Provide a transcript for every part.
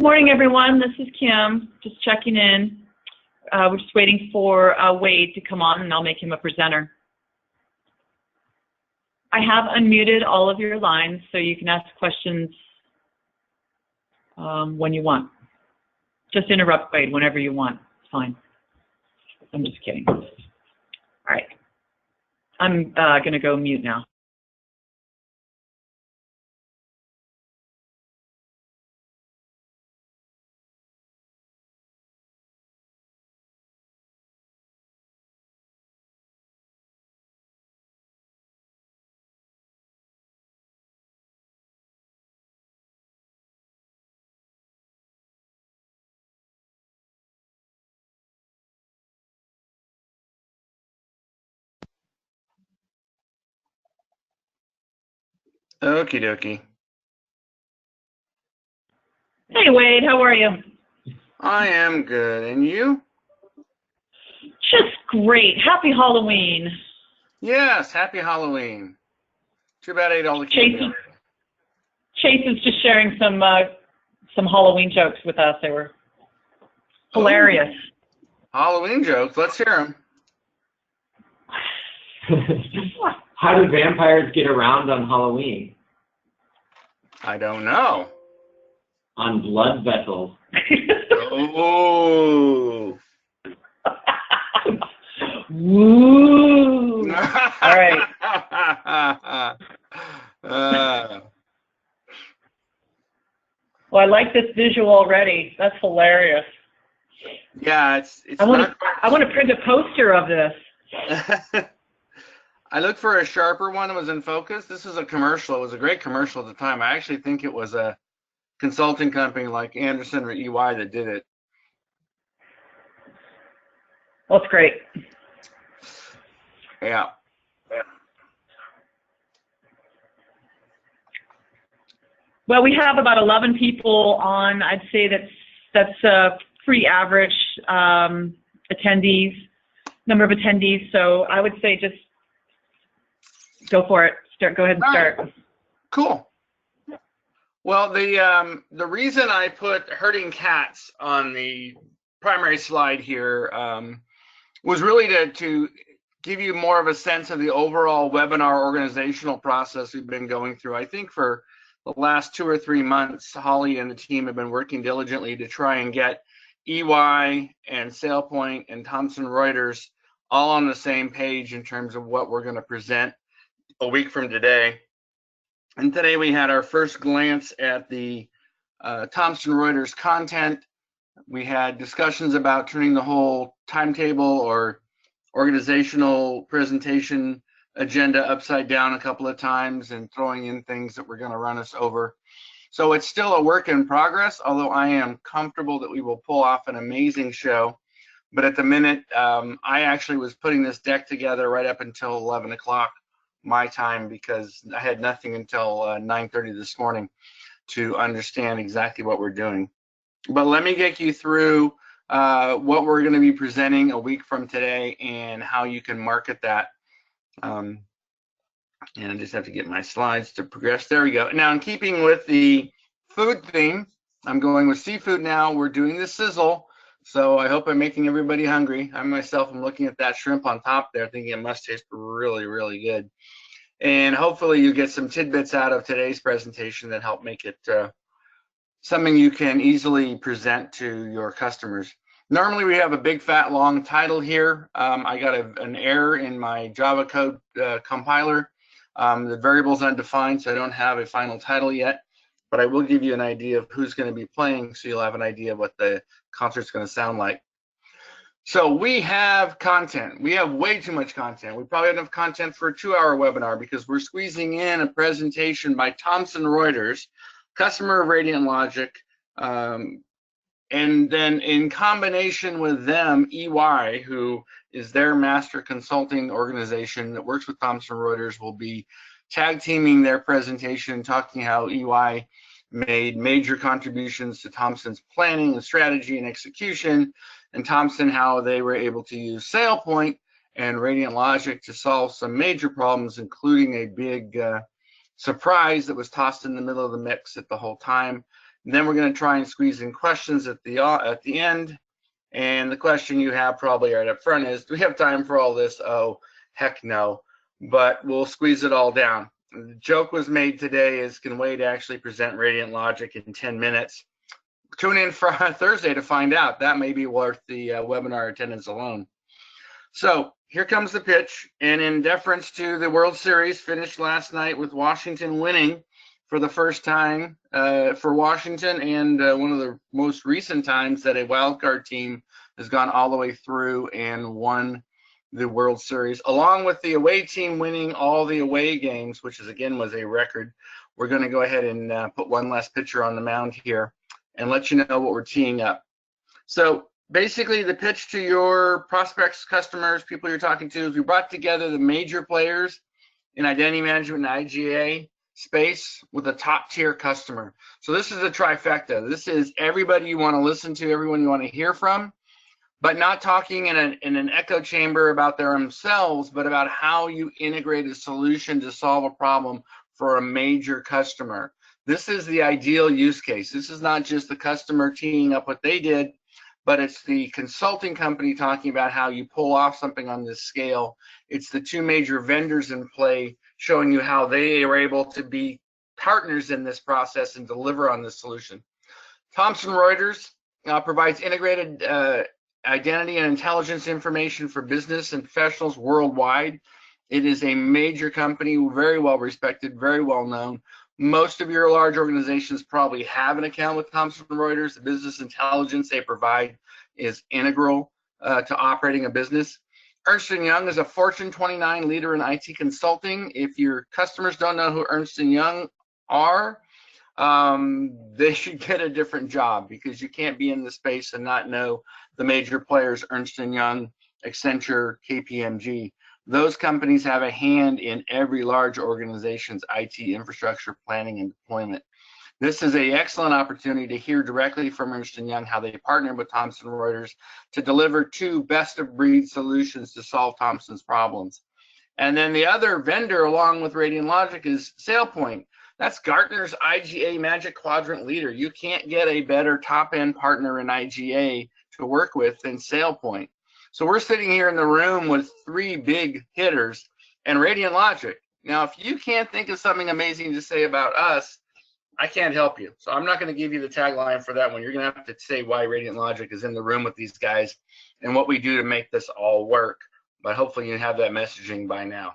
Morning, everyone. This is Kim, just checking in. We're just waiting for Wade to come on, and I'll make him a presenter. I have unmuted all of your lines, so you can ask questions when you want. Just interrupt Wade whenever you want. It's fine. I'm just kidding. All right. I'm going to go mute now. Okie dokie. Hey, Wade. How are you? I am good. And you? Just great. Happy Halloween. Yes, happy Halloween. Too bad I ate all the candy. Chase is just sharing some Halloween jokes with us. They were hilarious. Oh, Halloween jokes. Let's hear them. How do vampires get around on Halloween? I don't know. On blood vessels. Oh. Woo. All right. Well, I like this visual already. That's hilarious. Yeah, it's I want to print a poster of this. I looked for a sharper one that was in focus. This is a commercial. It was a great commercial at the time. I actually think it was a consulting company like Anderson or EY that did it. Well, that's great. Yeah. Well, we have about 11 people on. I'd say that's a pretty average attendees, number of attendees. So I would say just go for it. Go ahead and start. Right. Cool. Well, the reason I put herding cats on the primary slide here was really to give you more of a sense of the overall webinar organizational process we've been going through. I think for the last 2 or 3 months, Holly and the team have been working diligently to try and get EY and SailPoint and Thomson Reuters all on the same page in terms of what we're going to present a week from today. And today we had our first glance at the Thomson Reuters content. We had discussions about turning the whole timetable or organizational presentation agenda upside down a couple of times and throwing in things that were going to run us over. So it's still a work in progress, although I am comfortable that we will pull off an amazing show. But at the minute, I actually was putting this deck together right up until 11 o'clock my time because I had nothing until 9:30 this morning to understand exactly what we're doing. But let me get you through what we're going to be presenting a week from today and how you can market that. And I just have to get my slides to progress. There we go. Now, in keeping with the food theme, I'm going with seafood now. We're doing the sizzle, so I hope I'm making everybody hungry. I myself am looking at that shrimp on top there, thinking it must taste really, really good. And hopefully you get some tidbits out of today's presentation that help make it something you can easily present to your customers. Normally we have a big fat long title here. I got an error in my Java code compiler. The variable's undefined, so I don't have a final title yet, but I will give you an idea of who's going to be playing so you'll have an idea of what the concert's going to sound like. So we have content. We have way too much content. We probably have enough content for a 2-hour webinar because we're squeezing in a presentation by Thomson Reuters, customer of Radiant Logic, and then in combination with them, EY, who is their master consulting organization that works with Thomson Reuters, will be tag teaming their presentation, talking how EY made major contributions to Thomson's planning and strategy and execution, and Thomson how they were able to use SailPoint and Radiant Logic to solve some major problems, including a big surprise that was tossed in the middle of the mix at the whole time. And then we're going to try and squeeze in questions at the end. And the question you have probably right up front is, do we have time for all this? Oh, heck no. But we'll squeeze it all down. The joke was made today is, can Wade actually present Radiant Logic in 10 minutes? Tune in for Thursday to find out. That may be worth the webinar attendance alone. So here comes the pitch. And in deference to the World Series, finished last night with Washington winning for the first time for Washington, and one of the most recent times that a wildcard team has gone all the way through and won the World Series, along with the away team winning all the away games, which is again was a record. We're going to go ahead and put one last pitcher on the mound here and let you know what we're teeing up. So basically the pitch to your prospects, customers, people you're talking to is we brought together the major players in identity management and IGA space with a top tier customer. So this is a trifecta. This is everybody you want to listen to, everyone you want to hear from, but not talking in an echo chamber about themselves, but about how you integrate a solution to solve a problem for a major customer. This is the ideal use case. This is not just the customer teeing up what they did, but it's the consulting company talking about how you pull off something on this scale. It's the two major vendors in play showing you how they are able to be partners in this process and deliver on this solution. Thomson Reuters provides integrated identity and intelligence information for business and professionals worldwide. It is a major company, very well respected, very well known. Most of your large organizations probably have an account with Thomson Reuters. The business intelligence they provide is integral to operating a business. Ernst & Young is a Fortune 29 leader in IT consulting. If your customers don't know who Ernst & Young are, they should get a different job, because you can't be in the space and not know the major players, Ernst & Young, Accenture, KPMG. Those companies have a hand in every large organization's IT infrastructure planning and deployment. This is an excellent opportunity to hear directly from Ernst & Young how they partnered with Thomson Reuters to deliver two best-of-breed solutions to solve Thomson's problems. And then the other vendor along with Radiant Logic is SailPoint. That's Gartner's IGA Magic Quadrant leader. You can't get a better top-end partner in IGA to work with than SailPoint. So we're sitting here in the room with three big hitters and Radiant Logic. Now, if you can't think of something amazing to say about us, I can't help you. So I'm not going to give you the tagline for that one. You're going to have to say why Radiant Logic is in the room with these guys and what we do to make this all work. But hopefully you have that messaging by now.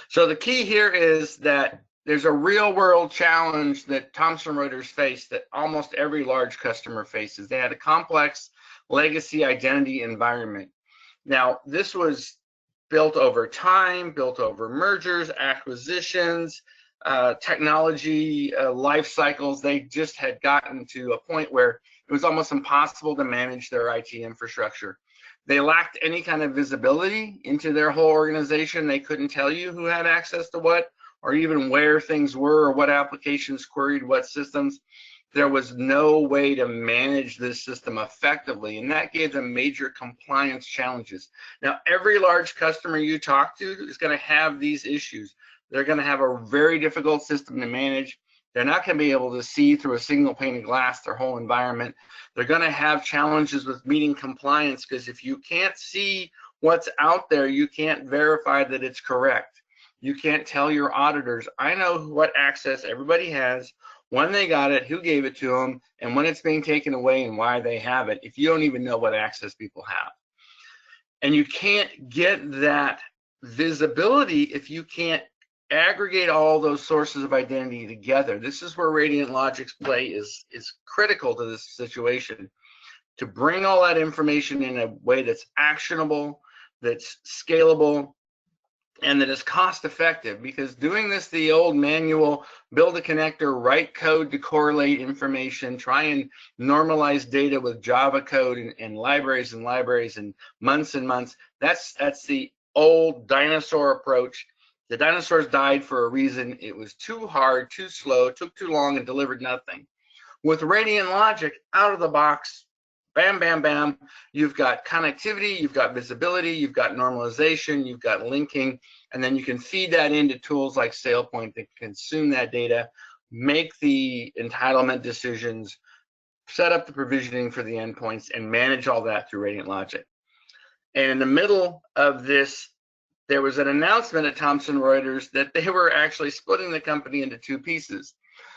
So the key here is that there's a real world challenge that Thomson Reuters faced that almost every large customer faces. They had a complex legacy identity environment. Now, this was built over time, built over mergers, acquisitions, technology life cycles. They just had gotten to a point where it was almost impossible to manage their IT infrastructure. They lacked any kind of visibility into their whole organization. They couldn't tell you who had access to what, or even where things were, or what applications queried what systems. There was no way to manage this system effectively, and that gave them major compliance challenges. Now, every large customer you talk to is going to have these issues. They're going to have a very difficult system to manage. They're not going to be able to see through a single pane of glass their whole environment. They're going to have challenges with meeting compliance, because if you can't see what's out there, you can't verify that it's correct. You can't tell your auditors, I know what access everybody has, when they got it, who gave it to them, and when it's being taken away and why they have it, if you don't even know what access people have. And you can't get that visibility if you can't aggregate all those sources of identity together. This is where Radiant Logic's play is critical to this situation, to bring all that information in a way that's actionable, that's scalable, and that is cost effective. Because doing this the old manual, build a connector, write code to correlate information, try and normalize data with Java code and libraries and months and months, that's the old dinosaur approach. The dinosaurs died for a reason. It was too hard, too slow, took too long, and delivered nothing. With Radiant Logic, out of the box, bam, bam, bam, you've got connectivity, you've got visibility, you've got normalization, you've got linking, and then you can feed that into tools like SailPoint that consume that data make the entitlement decisions, set up the provisioning for the endpoints, and manage all that through Radiant Logic. And in the middle of this, there was an announcement at Thomson Reuters that they were actually splitting the company into two pieces.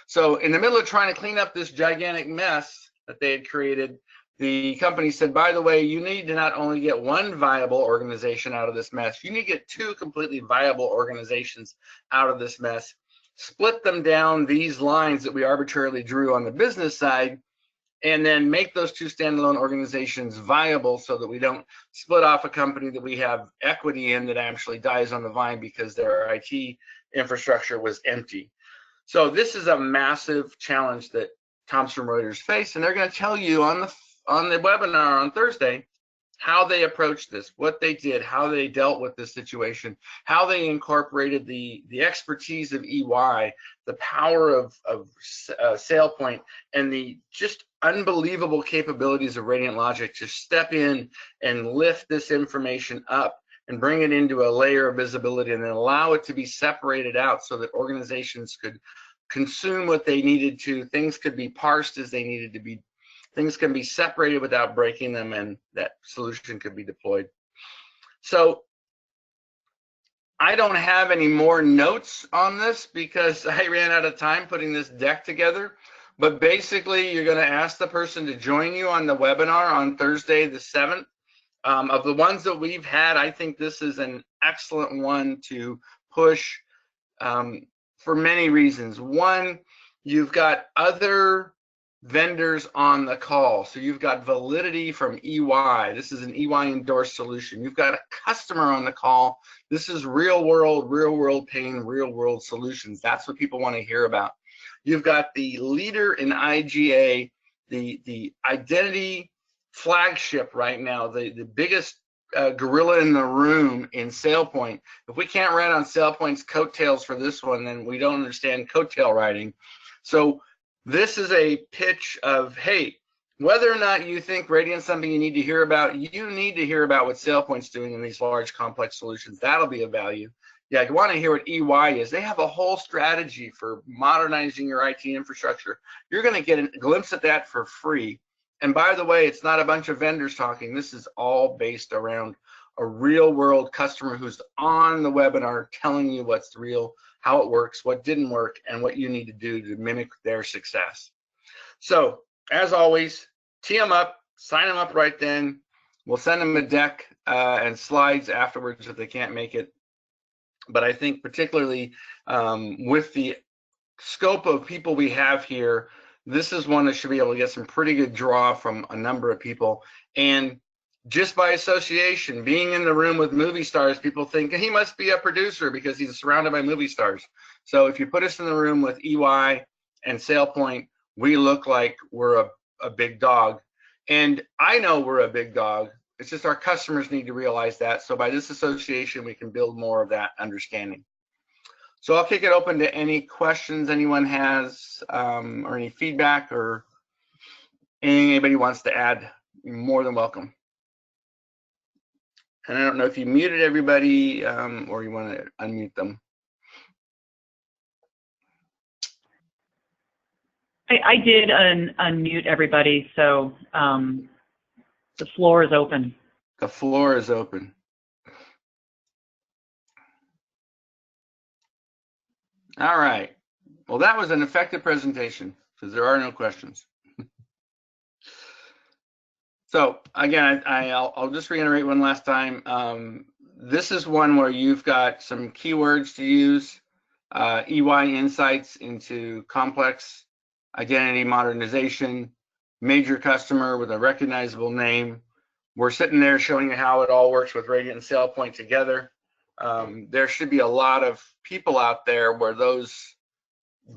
So in the middle of trying to clean up this gigantic mess that they had created, the company said, by the way, you need to not only get one viable organization out of this mess, you need to get two completely viable organizations out of this mess, split them down these lines that we arbitrarily drew on the business side, and then make those two standalone organizations viable so that we don't split off a company that we have equity in that actually dies on the vine because their IT infrastructure was empty. So this is a massive challenge that Thomson Reuters faced, and they're going to tell you on the webinar on Thursday how they approached this, what they did, how they dealt with this situation, how they incorporated the expertise of EY, the power of SailPoint, and the just unbelievable capabilities of Radiant Logic to step in and lift this information up and bring it into a layer of visibility and then allow it to be separated out so that organizations could consume what they needed to, things could be parsed as they needed to be, things can be separated without breaking them, and that solution could be deployed. So I don't have any more notes on this because I ran out of time putting this deck together. But basically, you're going to ask the person to join you on the webinar on Thursday the 7th. Of the ones that we've had, I think this is an excellent one to push for many reasons. One, you've got other vendors on the call. So you've got validity from EY. This is an EY endorsed solution. You've got a customer on the call. This is real world pain, real world solutions. That's what people want to hear about. You've got the leader in IGA, the identity flagship right now, the biggest gorilla in the room in SailPoint. If we can't ride on SailPoint's coattails for this one, then we don't understand coattail riding. So this is a pitch of, hey, whether or not you think Radiant's something you need to hear about, you need to hear about what SailPoint's doing in these large, complex solutions. That'll be of value. Yeah, you want to hear what EY is. They have a whole strategy for modernizing your IT infrastructure. You're going to get a glimpse at that for free. And by the way, it's not a bunch of vendors talking. This is all based around a real world customer who's on the webinar telling you what's real, how it works, what didn't work, and what you need to do to mimic their success. So as always, tee them up, sign them up right then. We'll send them a deck and slides afterwards if they can't make it. But I think particularly with the scope of people we have here, this is one that should be able to get some pretty good draw from a number of people. And just by association, being in the room with movie stars, people think he must be a producer because he's surrounded by movie stars. So if you put us in the room with EY and SailPoint, we look like we're a big dog. And I know we're a big dog. It's just our customers need to realize that. So by this association, we can build more of that understanding. So I'll kick it open to any questions anyone has or any feedback or anything anybody wants to add. You're more than welcome. And I don't know if you muted everybody or you want to unmute them. I did unmute everybody, so the floor is open. The floor is open. All right. Well, that was an effective presentation because there are no questions. So again, I'll just reiterate one last time. This is one where you've got some keywords to use, EY insights into complex identity modernization, major customer with a recognizable name. We're sitting there showing you how it all works with Radiant and SailPoint together. There should be a lot of people out there where those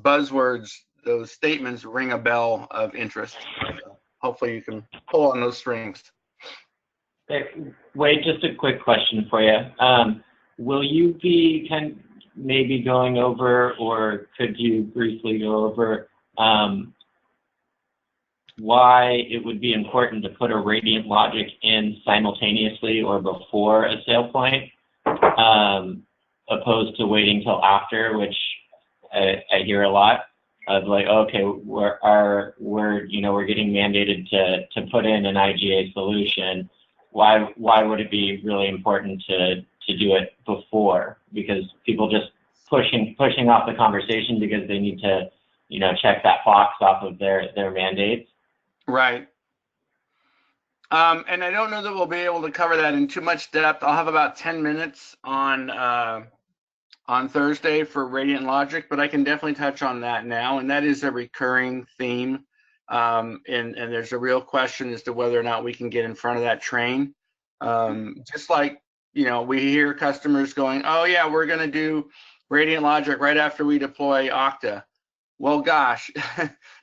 buzzwords, those statements ring a bell of interest. Hopefully you can pull on those strings. Hey, Wade, just a quick question for you. Will you be maybe going over, or could you briefly go over why it would be important to put a Radiant Logic in simultaneously or before a SailPoint, opposed to waiting till after, which I hear a lot. of like, okay, we're getting mandated to put in an IGA solution. Why would it be really important to do it before? Because people just pushing off the conversation because they need to, check that box off of their mandates. Right. And I don't know that we'll be able to cover that in too much depth. I'll have about 10 minutes on Thursday for Radiant Logic, but I can definitely touch on that now. And that is a recurring theme. And there's a real question as to whether or not we can get in front of that train. Just like, we hear customers going, oh yeah, we're going to do Radiant Logic right after we deploy Okta. Well, gosh,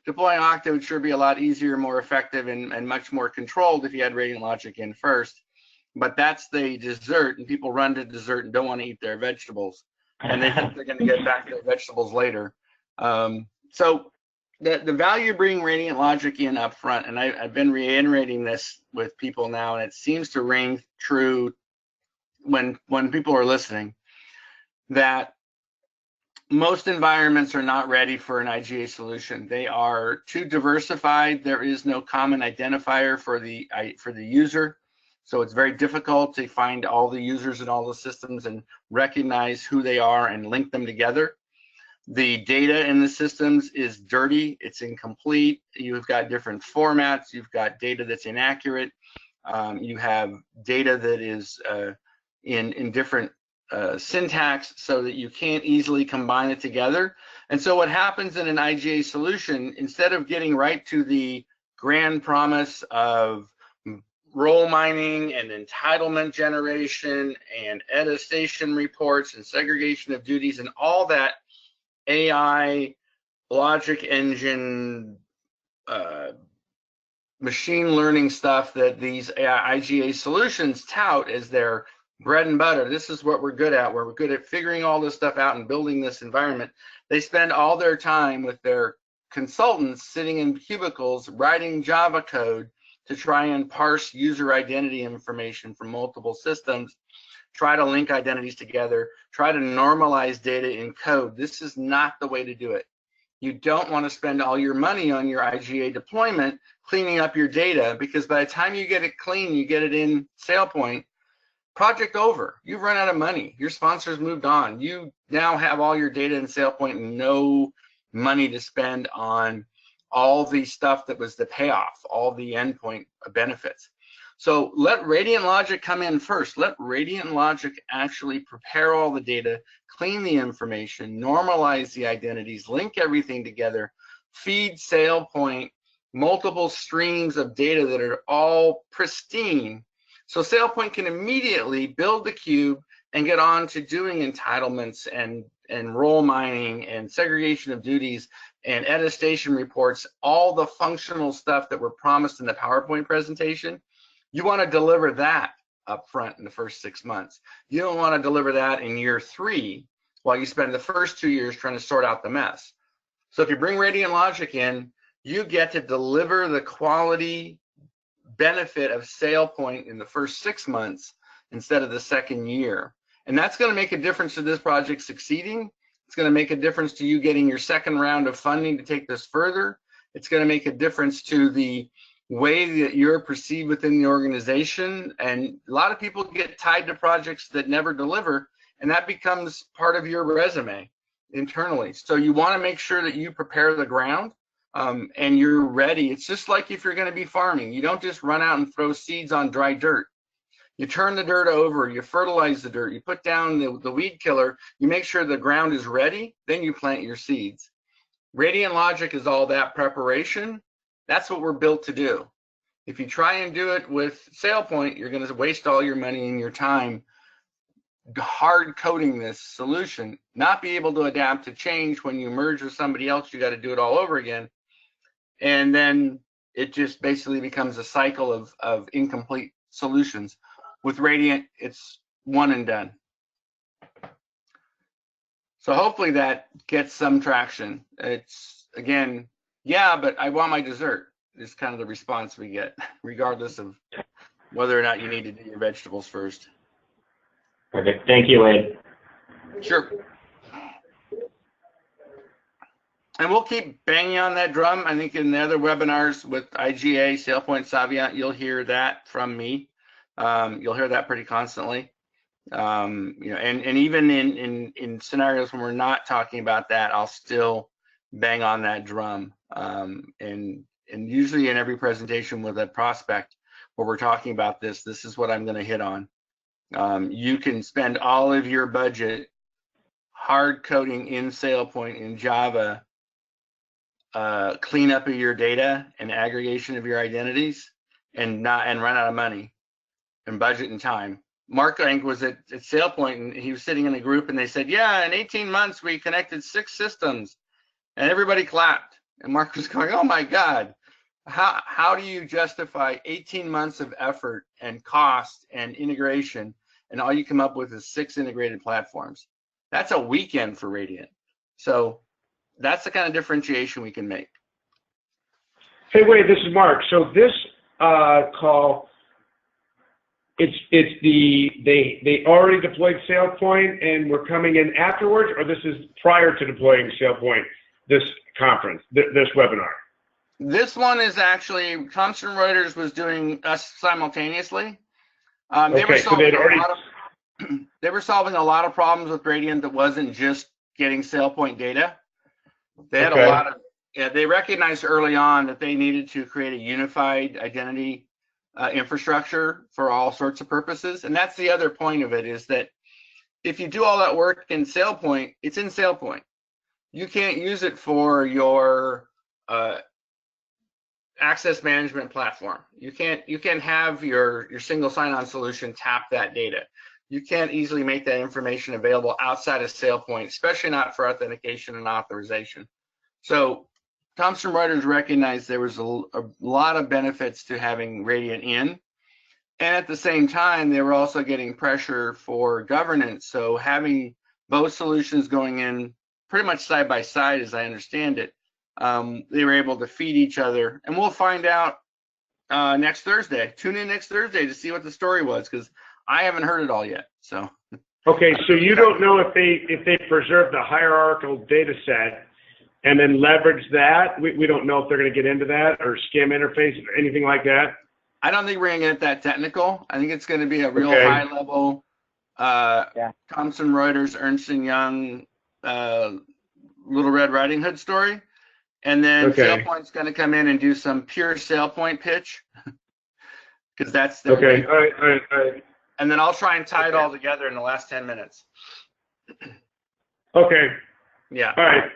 deploying Okta would sure be a lot easier, more effective, and much more controlled if you had Radiant Logic in first. But that's the dessert, and people run to dessert and don't want to eat their vegetables. And they think they're going to get back to their vegetables later. So the value of bringing Radiant Logic in up front, and I've been reiterating this with people now, and it seems to ring true when people are listening, that most environments are not ready for an IGA solution. They are too diversified. There is no common identifier for the user. So it's very difficult to find all the users in all the systems and recognize who they are and link them together. The data in the systems is dirty, it's incomplete. You've got different formats, you've got data that's inaccurate. You have data that is in different syntax, so that you can't easily combine it together. And so what happens in an IGA solution, instead of getting right to the grand promise of role mining and entitlement generation and attestation reports and segregation of duties and all that AI logic engine machine learning stuff that these IGA solutions tout as their bread and butter. This is what we're good at. We're good at figuring all this stuff out and building this environment. They spend all their time with their consultants sitting in cubicles writing Java code to try and parse user identity information from multiple systems, try to link identities together, try to normalize data in code. This is not the way to do it. You don't want to spend all your money on your IGA deployment cleaning up your data, because by the time you get it clean, you get it in SailPoint, project over. You've run out of money. Your sponsors moved on. You now have all your data in SailPoint and no money to spend on all the stuff that was the payoff, all the endpoint benefits. So let Radiant Logic come in first. Let Radiant Logic actually prepare all the data, clean the information, normalize the identities, link everything together, feed SailPoint multiple streams of data that are all pristine. So SailPoint can immediately build the cube and get on to doing entitlements and role mining and segregation of duties and attestation reports, all the functional stuff that were promised in the PowerPoint presentation. You want to deliver that up front in the first 6 months. You don't want to deliver that in year 3 while you spend the first 2 years trying to sort out the mess. So if you bring Radiant Logic in, you get to deliver the quality benefit of SailPoint in the first 6 months instead of the second year. And that's going to make a difference to this project succeeding. It's going to make a difference to you getting your second round of funding to take this further. It's going to make a difference to the way that you're perceived within the organization. And a lot of people get tied to projects that never deliver, and that becomes part of your resume internally. So you want to make sure that you prepare the ground and you're ready. It's just like if you're going to be farming. You don't just run out and throw seeds on dry dirt. You turn the dirt over, you fertilize the dirt, you put down the weed killer, you make sure the ground is ready, then you plant your seeds. Radiant Logic is all that preparation. That's what we're built to do. If you try and do it with SailPoint, you're going to waste all your money and your time hard coding this solution, not be able to adapt to change. When you merge with somebody else, you got to do it all over again. And then it just basically becomes a cycle of incomplete solutions. With Radiant, it's one and done. So hopefully that gets some traction. It's, again, yeah, but I want my dessert is kind of the response we get, regardless of whether or not you need to do your vegetables first. Perfect. Thank you, Wade. Sure. And we'll keep banging on that drum. I think in the other webinars with IGA, SailPoint, Saviynt, you'll hear that from me. You'll hear that pretty constantly. And even in scenarios when we're not talking about that, I'll still bang on that drum. And usually in every presentation with a prospect where we're talking about this is what I'm going to hit on. You can spend all of your budget hard coding in SailPoint in Java, cleanup of your data and aggregation of your identities, and run out of money and budget and time. Mark, I think, was at SailPoint, and he was sitting in a group, and they said, yeah, in 18 months, we connected 6 systems, and everybody clapped. And Mark was going, oh my God, how do you justify 18 months of effort and cost and integration, and all you come up with is 6 integrated platforms? That's a weekend for Radiant. So that's the kind of differentiation we can make. Hey, wait, this is Mark. So this call, they already deployed SailPoint and we're coming in afterwards, or this is prior to deploying SailPoint, this conference, this webinar? This one is actually, Thomson Reuters was doing us simultaneously. They were solving a lot of problems with Radiant that wasn't just getting SailPoint data. They had a lot of, they recognized early on that they needed to create a unified identity infrastructure for all sorts of purposes. And that's the other point of it, is that if you do all that work in SailPoint, it's in SailPoint. You can't use it for your access management platform. You can't have your single sign-on solution tap that data. You can't easily make that information available outside of SailPoint, especially not for authentication and authorization. So Thomson Reuters recognized there was a lot of benefits to having Radiant in. And at the same time, they were also getting pressure for governance. So having both solutions going in pretty much side by side, as I understand it, they were able to feed each other. And we'll find out next Thursday. Tune in next Thursday to see what the story was, because I haven't heard it all yet. So. Okay, so you don't know if they preserve the hierarchical data set and then leverage that? We don't know if they're going to get into that, or SCIM interface or anything like that? I don't think we're going to get that technical. I think it's going to be a real high level Thomson Reuters, Ernst & Young, Little Red Riding Hood story. And then SailPoint's going to come in and do some pure SailPoint pitch, because that's their okay. All right. And then I'll try and tie it all together in the last 10 minutes. Okay. Yeah. All right.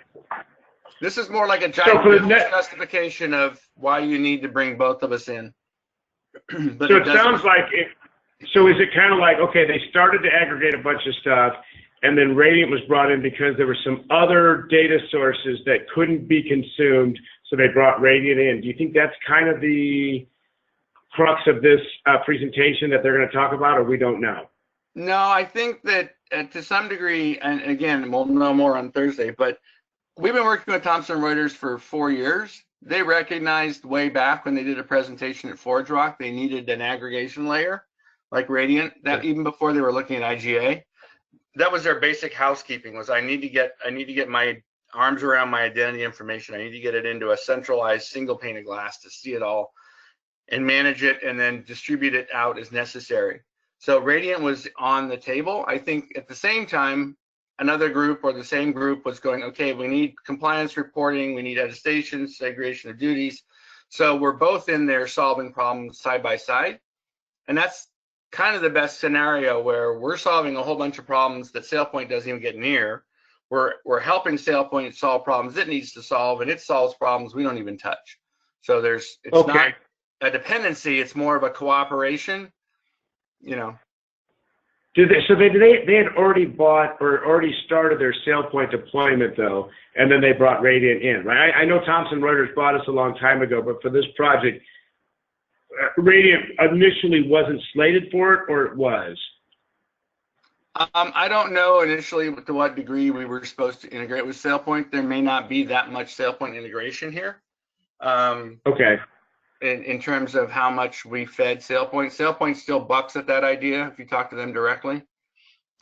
This is more like a giant justification of why you need to bring both of us in. But so it sounds like so is it kind of like, okay, they started to aggregate a bunch of stuff, and then Radiant was brought in because there were some other data sources that couldn't be consumed, so they brought Radiant in. Do you think that's kind of the crux of this presentation that they're going to talk about, or we don't know? No, I think that to some degree, and again, we'll know more on Thursday, but we've been working with Thomson Reuters for 4 years. They recognized way back when they did a presentation at ForgeRock, they needed an aggregation layer like Radiant, that even before they were looking at IGA. That was their basic housekeeping, was I need to get my arms around my identity information. I need to get it into a centralized single pane of glass to see it all and manage it and then distribute it out as necessary. So Radiant was on the table. I think at the same time, another group or the same group was going, okay, we need compliance reporting, we need attestation, segregation of duties. So we're both in there solving problems side by side. And that's kind of the best scenario, where we're solving a whole bunch of problems that SailPoint doesn't even get near. We're helping SailPoint solve problems it needs to solve, and it solves problems we don't even touch. So it's not a dependency, it's more of a cooperation, you know. So they had already bought or already started their SailPoint deployment though, and then they brought Radiant in, right? I know Thomson Reuters bought us a long time ago, but for this project, Radiant initially wasn't slated for it, or it was? I don't know initially to what degree we were supposed to integrate with SailPoint. There may not be that much SailPoint integration here. Okay. In terms of how much we fed SailPoint. SailPoint still bucks at that idea if you talk to them directly.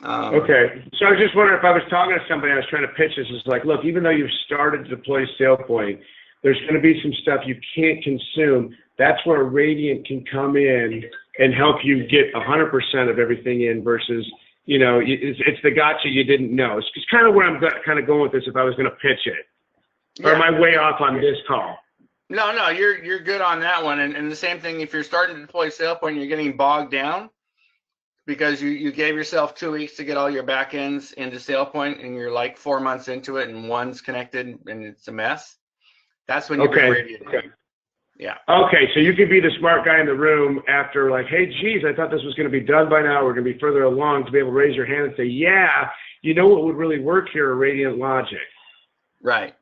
Okay. So I was just wondering if I was talking to somebody, I was trying to pitch this, it's like, look, even though you've started to deploy SailPoint, there's going to be some stuff you can't consume. That's where Radiant can come in and help you get 100% of everything in versus, you know, it's the gotcha you didn't know. It's kind of where I'm kind of going with this if I was going to pitch it. Yeah. Or am I way off on this call? No, you're good on that one. And the same thing, if you're starting to deploy SailPoint, you're getting bogged down because you gave yourself 2 weeks to get all your backends into SailPoint, and you're like 4 months into it, and one's connected, and it's a mess. That's when you bring Radiant. Okay. Yeah. Okay, so you could be the smart guy in the room after like, hey, geez, I thought this was going to be done by now. We're going to be further along, to be able to raise your hand and say, yeah, you know what would really work here, Radiant Logic. Right.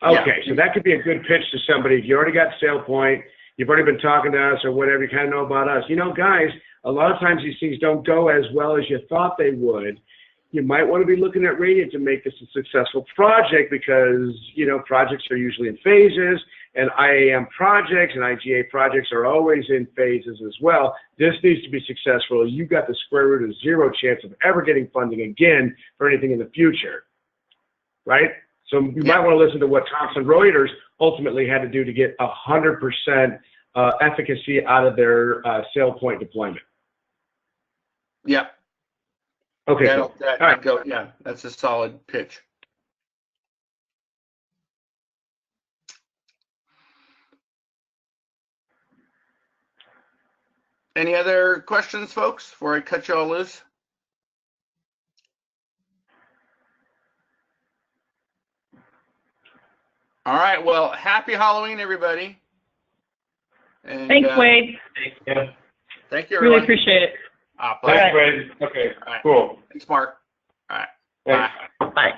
Okay, Yeah. so that could be a good pitch to somebody. If you already got SailPoint, you've already been talking to us or whatever, you kind of know about us. You know, guys, a lot of times these things don't go as well as you thought they would. You might want to be looking at Radiant to make this a successful project because, you know, projects are usually in phases, and IAM projects and IGA projects are always in phases as well. This needs to be successful. You got the square root of 0 chance of ever getting funding again for anything in the future, right? So you might want to listen to what Thomson Reuters ultimately had to do to get 100% efficacy out of their SailPoint deployment. Yeah. Okay. Yeah, that's a solid pitch. Any other questions, folks, before I cut you all loose? All right. Well, happy Halloween, everybody. And, Thanks, Wade. Yeah. Thank you, everyone. Really appreciate it. Pleasure. Thanks, Wade. Okay, All right. cool. Thanks, Mark. All right. Thanks. Bye. Bye.